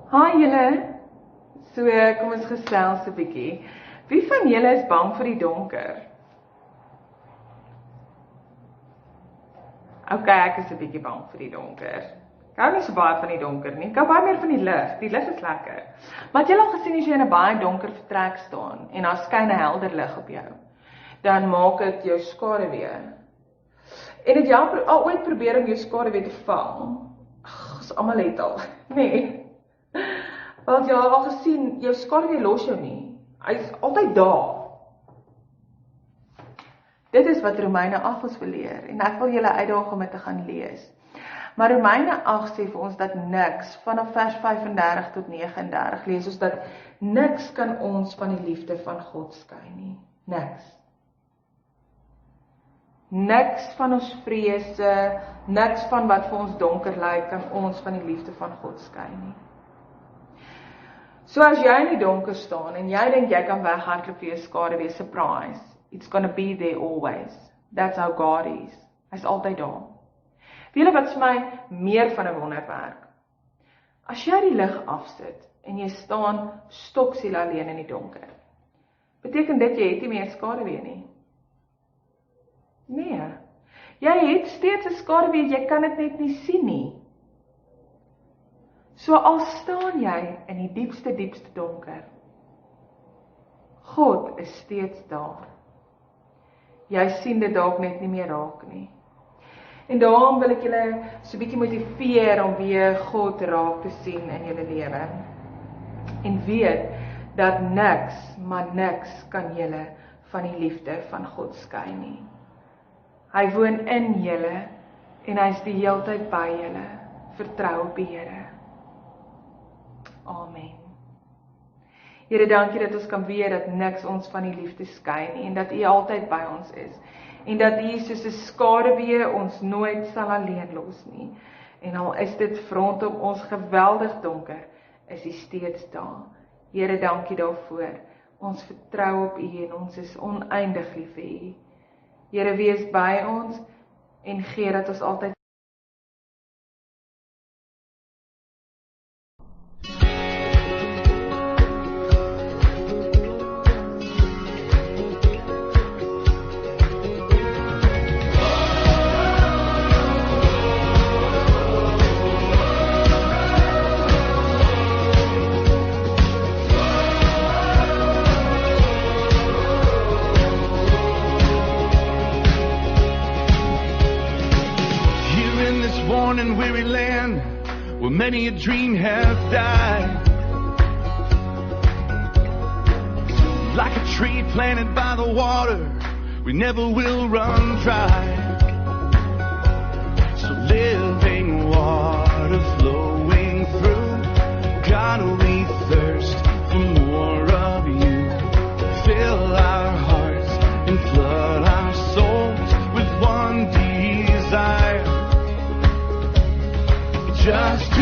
Hi julle, so kom ons gesels 'n bietjie. Wie van julle is bang vir die donker? Ok, ek is 'n bietjie bang vir die donker. Ek hou nie so baie van die donker nie, ek hou baie meer van die lig. Die lig is lekker. Maar het julle al gesien as jy in 'n baie donker vertrek staan en daar skyn 'n helder lig op jou, dan maak dit jou skaduwee. En het jy al ooit probeer om jou skaduwee te vang? Ons almal het al, nee. Want jy al gesien, jou skaduwee los jou nie. Hy is altyd daar. Dit is wat Romeine 8 ons wil leer, en ek wil julle uitdaag om dit te gaan lees. Maar Romeine 8 sê vir ons dat niks, vanaf vers 35 tot 39, lees ons dat niks kan ons van die liefde van God skei nie. Niks. Niks van ons vrese, niks van wat vir ons donker lyk, kan ons van die liefde van God skei nie. So as jy in die donker staan, en jy dink jy kan weghardloop vir jou skaduwee, surprise, it's gonna be there always. That's how God is. Hy's altyd daar. Weet julle wat vir my meer van 'n wonderwerk? As jy die lig afsit, en jy staan stoksiel alleen in die donker, beteken dit jy het nie meer skaduwee nie? Nee. Jy het steeds 'n skaduwee, jy kan dit net nie sien nie. So al staan jy in die diepste donker, God is steeds daar. Jy sien dit dalk net nie meer raak nie. En daarom wil ek julle so 'n bietjie motiveer om weer God raak te sien in julle lewe. En weet dat niks, maar niks kan julle van die liefde van God skei nie. Hy woon in julle en hy is die heeltyd by julle. Vertrou op die Here. Amen. Here, dankie dat ons kan weet dat niks ons van die liefde skei nie, en dat U altyd by ons is, en dat U soos 'n skaduwee ons nooit sal alleen los nie, en al is dit rondom ons geweldig donker, is U steeds daar. Here, dankie daarvoor. Ons vertrou op U en ons is oneindig lief vir U. Here, wees by ons en gee dat ons altyd and weary land where many a dream has died. Like a tree planted by the water, we never will run dry. So living water flowing through, God, we thirst for more of You. Fill our hearts and flood our souls with one desire, just